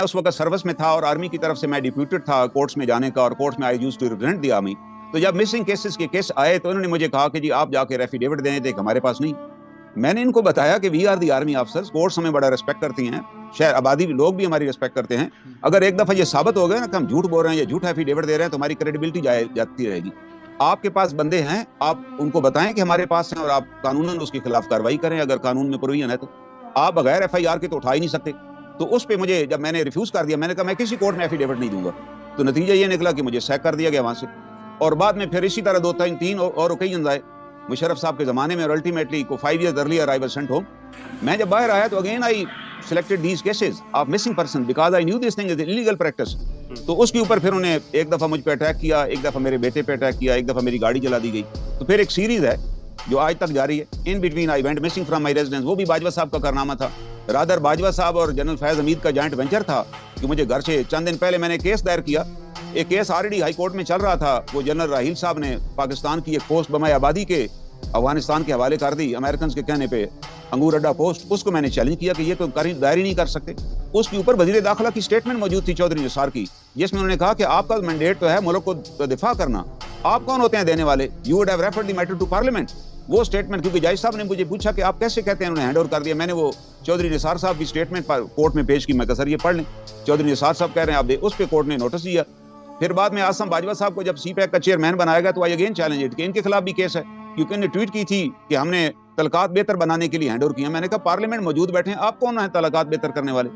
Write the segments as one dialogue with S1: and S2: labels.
S1: اس وقت سروس میں تھا اور آرمی کی طرف سے میں ڈیپیوٹیڈ تھا کورٹس میں جانے کا، اور کورٹس میں I use to represent the army. تو جب مسنگ کیسز کے کیس آئے تو انہوں نے مجھے کہا کہ جی آپ جا کے ایفیڈیوٹ دیں. دیکھ ہمارے پاس نہیں. میں نے ان کو بتایا کہ we are the army officers, courts ہمیں بڑا ریسپیکٹ کرتی ہیں، شہر آبادی لوگ بھی ہماری ریسپیکٹ کرتے ہیں. اگر ایک دفعہ یہ ثابت ہو گیا نا کہ ہم جھوٹ بول رہے ہیں یا جھوٹ ایفیڈیوٹ دے رہے ہیں تو ہماری کریڈیبلٹی جاتی رہے گی. آپ کے پاس بندے ہیں، آپ ان کو بتائیں کہ ہمارے پاس ہیں اور آپ قانوناً اس کے خلاف کارروائی کریں اگر قانون میں پروویژن ہے تو. آپ بغیر ایف آئی آر کے تو اٹھا ہی نہیں سکتے. تو اس پہ مجھے جب میں نے ریفیوز کر دیا، میں نے کہا میں کسی کورٹ میں ایفیڈیوٹ نہیں دوں گا. تو نتیجہ یہ نکلا کہ مجھے سیک کر دیا گیا وہاں سے. اور بعد میں پھر اسی طرح تین اور اوکیزنز آئے مشرف صاحب کے زمانے میں، اور الٹیمیٹلی کو 5 years earlier I was sent home. میں جب باہر آیا تو again I selected these cases of missing person because I knew this thing is illegal practice. تو اس کے اوپر پھر انہیں ایک دفعہ مجھ پہ اٹیک کیا، ایک دفعہ میرے بیٹے پہ اٹیک کیا، ایک دفعہ میری گاڑی جلا دی گئی. تو پھر ایک سیریز ہے جو آج تک جاری ہے. In between I went missing from my residence. وہ بھی باجوہ صاحب کا کارنامہ تھا. رادر باجوہ صاحب اور جنرل فیض حمید کا جوائنٹ وینچر تھا کہ مجھے گھر سے چند دن پہلے میں نے کیس دائر کیا. ایک کیس آلریڈی ہائی کورٹ میں چل رہا تھا. وہ جنرل راحیل صاحب نے پاکستان کی ایک پوسٹ بمائے آبادی کے افغانستان کے حوالے کر دی امریکنز کے کہنے پہ، انگور اڈا پوسٹ. اس کو میں نے چیلنج کیا کہ یہ تو دائر ہی نہیں کر سکتے. اس کے اوپر وزیر داخلہ کی سٹیٹمنٹ موجود تھی چودھری نثار کی، جس میں انہوں نے کہا کہ آپ کا مینڈیٹ تو ہے ملک کو دفاع کرنا، آپ کون ہوتے ہیں دینے والے؟ You would have referred the matter to parliament. وہ سٹیٹمنٹ کیونکہ جج صاحب نے مجھے پوچھا کہ آپ کیسے کہتے ہیں، انہوں نے ہینڈ اوور کر دیا. میں نے وہ چودھری نثار صاحب کی سٹیٹمنٹ کورٹ میں پیش کی. میں کہا سر یہ پڑھ لیں. چودھری نثار صاحب کہہ رہے ہیں آپ دے. اس پہ کورٹ نے نوٹس دیا. پھر بعد میں آسم باجوہ صاحب کو جب سی پیک کا چیئرمین بنایا گیا تو آئی اگین چیلنج اٹ کہ ان کے خلاف بھی کیس ہے، کیونکہ انہوں نے ٹویٹ کی تھی کہ ہم نے تعلقات بہتر بنانے کے لیے ہینڈ اوور کیا. میں نے کہا پارلیمنٹ موجود بیٹھے ہیں، آپ کون ہیں تعلقات بہتر کرنے والے؟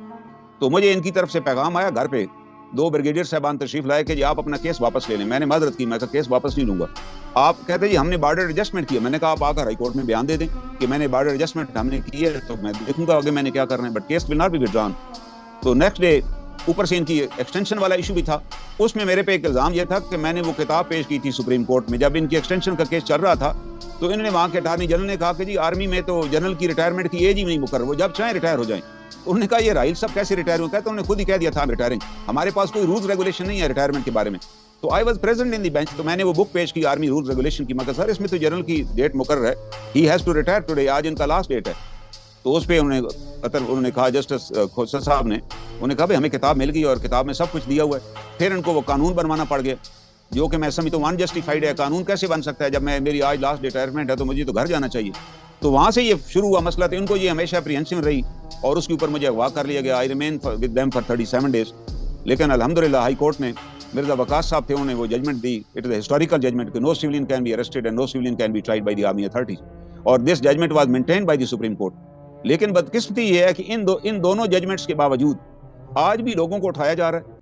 S1: تو مجھے ان کی طرف سے پیغام آیا گھر پہ. 2 بریگیڈیئر صاحبان تشریف لائے کہ جی آپ اپنا کیس واپس لے لیں. میں نے معذرت کی، میں کہا کیس واپس نہیں لوں گا. آپ کہتے جی ہم نے بارڈر ایڈجسٹمنٹ کیا. میں نے کہا آپ آ کر ہائی کورٹ میں بیان دے دیں کہ میں نے بارڈر ایڈجسٹمنٹ ہم نے کی ہے، تو میں دیکھوں گا آگے میں نے کیا کرنا ہے، but case will not be withdrawn. تو نیکسٹ ڈے اوپر سے ان کی ایکسٹینشن والا ایشو بھی تھا. اس میں میرے پہ ایک الزام یہ تھا کہ میں نے وہ کتاب پیش کی تھی سپریم کورٹ میں جب ان کی ایکسٹینشن کا کیس چل رہا تھا. تو انہوں نے وہاں کے اٹارنی جنرل نے کہا کہ جی آرمی میں تو جنرل کی ریٹائرمنٹ کی ایج ہی نہیں مقرر، وہ جب چاہیں ریٹائر ہو جائیں. انہوں نے کہا یہ راحیل صاحب کیسے ریٹائر ہوتا ہے؟ تو انہوں نے خود ہی کہہ دیا تھا ریٹائرنگ، ہمارے پاس کوئی رولز ریگولیشن نہیں ہے ریٹائرمنٹ کے بارے میں. تو I was present in the bench. تو میں نے وہ بک پیش کی آرمی رولز ریگولیشن کی. میں کہا سر اس میں تو جنرل کی ڈیٹ مقرر ہے، he has to retire today, آج ان کا لاسٹ ڈیٹ ہے. تو اس پہ انہوں نے کہا جسٹس کھوسر صاحب نے انہوں نے کہا بھائی ہمیں کتاب مل گئی اور کتاب میں سب کچھ دیا ہوا ہے. پھر ان کو وہ قانون بنوانا پڑ گیا جو کہ میں سمجھتا ہوں انجسٹیفائڈ ہے. قانون کیسے بن سکتا ہے جب میری آج لاسٹ ریٹائرمنٹ ہے تو مجھے تو گھر جانا چاہیے. تو وہاں سے یہ شروع ہوا مسئلہ. تو ان کو یہ ہمیشہ اپریہنشن رہی اور اس کے اوپر مجھے اغوا کر لیا گیا. I remain with them for 37 days. لیکن الحمدللہ ہائی کورٹ میں مرزا وقاص صاحب تھے، انہوں نے وہ ججمنٹ دی. It is a historical judgement کہ no civilian can be arrested and no civilian can be tried by the army authorities. اور this judgement was maintained by the supreme court. لیکن بدقسمتی یہ ہے کہ ان دونوں ججمنٹس کے باوجود آج بھی لوگوں کو اٹھایا جا رہا ہے.